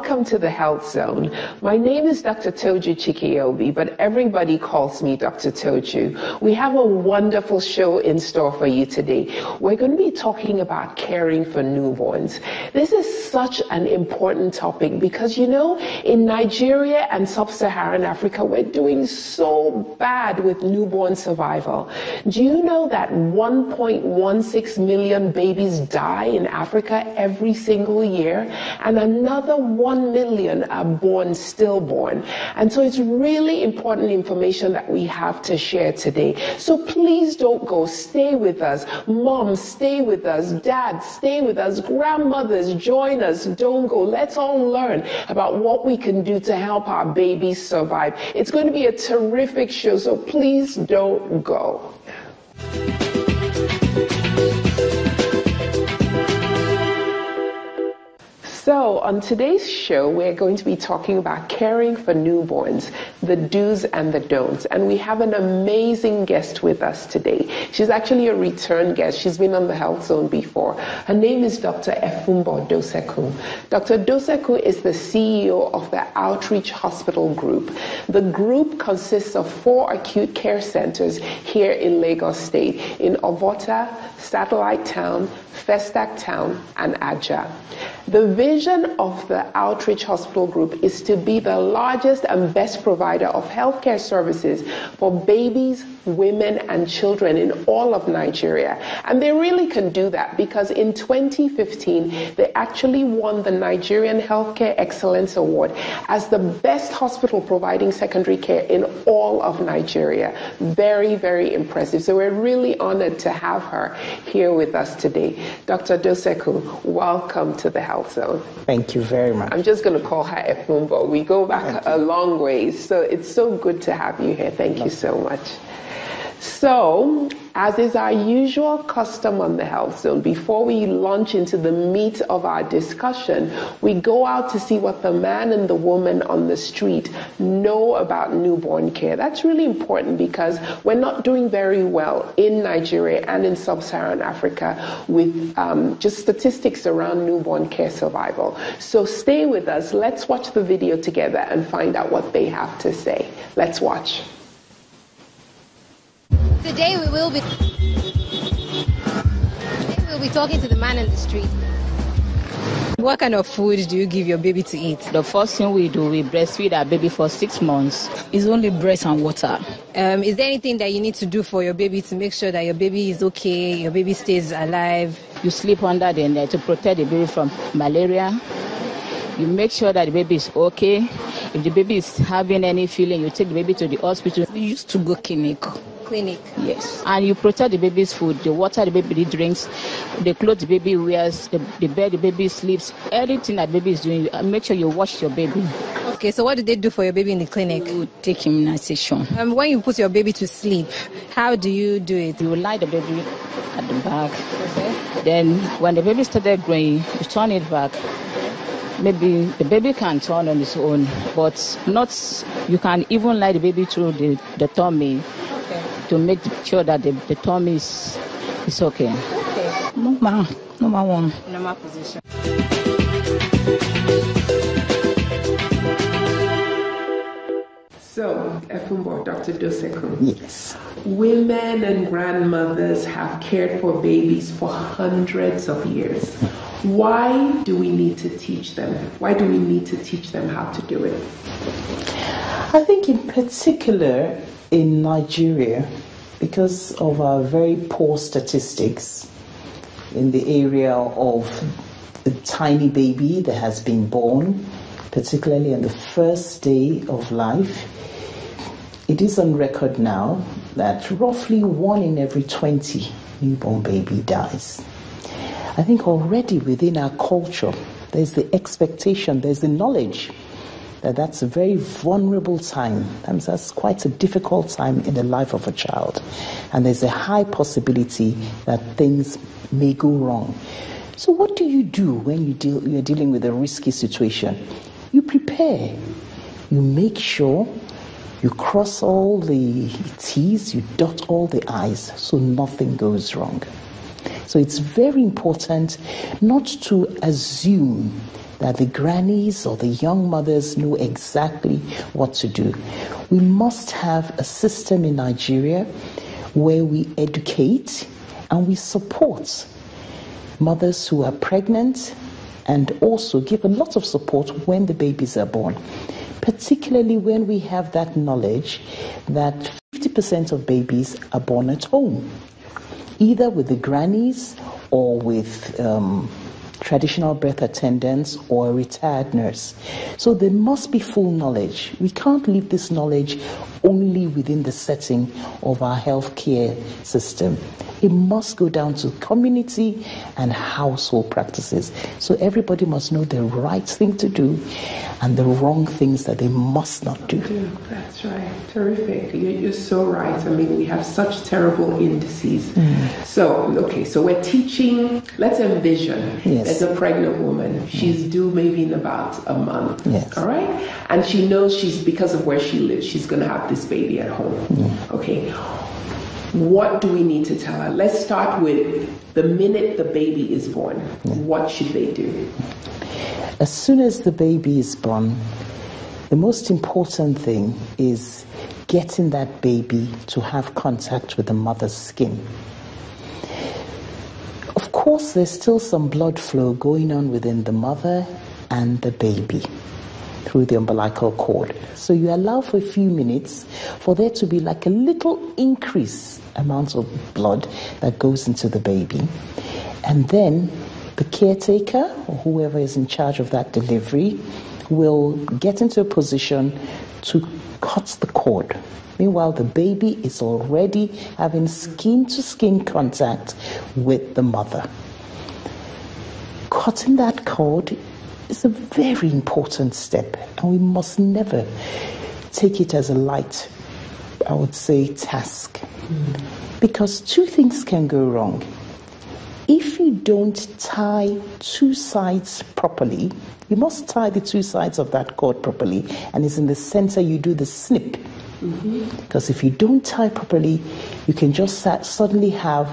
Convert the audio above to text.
Welcome to the Health Zone. My name is Dr. Toju Chikiobi, but everybody calls me Dr. Toju. We have a wonderful show in store for you today. We're going to be talking about caring for newborns. This is such an important topic because, you know, in Nigeria and sub-Saharan Africa, we're doing so bad with newborn survival. Do you know that 1.16 million babies die in Africa every single year? And another 1 million are born stillborn. And so it's really important information that we have to share today. So please don't go. Stay with us. Moms, stay with us. Dads, stay with us. Grandmothers, join us. Don't go. Let's all learn about what we can do to help our babies survive. It's going to be a terrific show, so please don't go. So on today's show, we're going to be talking about caring for newborns, the do's and the don'ts. And we have an amazing guest with us today. She's actually a return guest. She's been on the Health Zone before. Her name is Dr. Efumbo Doseku. Dr. Doseku is the CEO of the Outreach Hospital Group. The group consists of 4 acute care centers here in Lagos State, in Ovota, Satellite Town, Festac Town, and Aja. The vision of the Outreach Hospital Group is to be the largest and best provider of healthcare services for babies, women, and children in all of Nigeria. And they really can do that because in 2015, they actually won the Nigerian Healthcare Excellence Award as the best hospital providing secondary care in all of Nigeria. Very, very impressive. So we're really honored to have her here with us today. Dr. Doseku, welcome to the Health Zone. Thank you very much. I'm just going to call her Efumbo. We go back a long ways, so it's so good to have you here. Thank you so much. So, as is our usual custom on the Health Zone, before we launch into the meat of our discussion, we go out to see what the man and the woman on the street know about newborn care. That's really important because we're not doing very well in Nigeria and in sub-Saharan Africa with just statistics around newborn care survival. So stay with us. Let's watch the video together and find out what they have to say. Let's watch. Today we'll be talking to the man in the street. What kind of food do you give your baby to eat? The first thing we do, we breastfeed our baby for 6 months. It's only breast and water. Is there anything that you need to do for your baby to make sure that your baby is okay, your baby stays alive? You sleep under the net to protect the baby from malaria. You make sure that the baby is okay. If the baby is having any feeling, you take the baby to the hospital. We used to go clinic. Yes. And you protect the baby's food, the water the baby drinks, the clothes the baby wears, the bed the baby sleeps, everything that baby is doing. Make sure you wash your baby. Okay, so what do they do for your baby in the clinic? You take immunization. When you put your baby to sleep, how do you do it? You lie the baby at the back. Okay. Then when the baby started growing, you turn it back. Maybe the baby can turn on its own, but not. You can even lie the baby through the tummy. To make sure that the tummy is okay. Normal one. Normal position. So, Efumbo, Dr. Doseku. Yes. Women and grandmothers have cared for babies for hundreds of years. Why do we need to teach them? Why do we need to teach them how to do it? I think in particular in Nigeria, because of our very poor statistics in the area of the tiny baby that has been born, particularly on the first day of life, it is on record now that roughly 1 in every 20 newborn baby dies. I think already within our culture, there's the expectation, there's the knowledge that that's a very vulnerable time. That's quite a difficult time in the life of a child. And there's a high possibility that things may go wrong. So what do you do when you're dealing with a risky situation? You prepare. You make sure you cross all the T's, you dot all the I's, so nothing goes wrong. So it's very important not to assume that the grannies or the young mothers know exactly what to do. We must have a system in Nigeria where we educate and we support mothers who are pregnant and also give a lot of support when the babies are born, particularly when we have that knowledge that 50% of babies are born at home, either with the grannies or with traditional birth attendants or a retired nurse. So there must be full knowledge. We can't leave this knowledge only within the setting of our healthcare system. It must go down to community and household practices. So everybody must know the right thing to do and the wrong things that they must not do. That's right. Terrific. You're so right. I mean, we have such terrible indices. So we're teaching, let's envision there's a pregnant woman. She's due maybe in about a month. Yes. All right? And she knows because of where she lives, she's going to have this baby at home. Okay. What do we need to tell her? Let's start with the minute the baby is born. What should they do? As soon as the baby is born, the most important thing is getting that baby to have contact with the mother's skin. Of course, there's still some blood flow going on within the mother and the baby through the umbilical cord. So you allow for a few minutes for there to be like a little increase amount of blood that goes into the baby. And then the caretaker or whoever is in charge of that delivery will get into a position to cut the cord. Meanwhile, the baby is already having skin-to-skin contact with the mother. Cutting that cord is a very important step, and we must never take it as a light, I would say, task. Because two things can go wrong. If you don't tie two sides properly, you must tie the two sides of that cord properly, and it's in the center you do the snip. Because if you don't tie properly, you can just suddenly have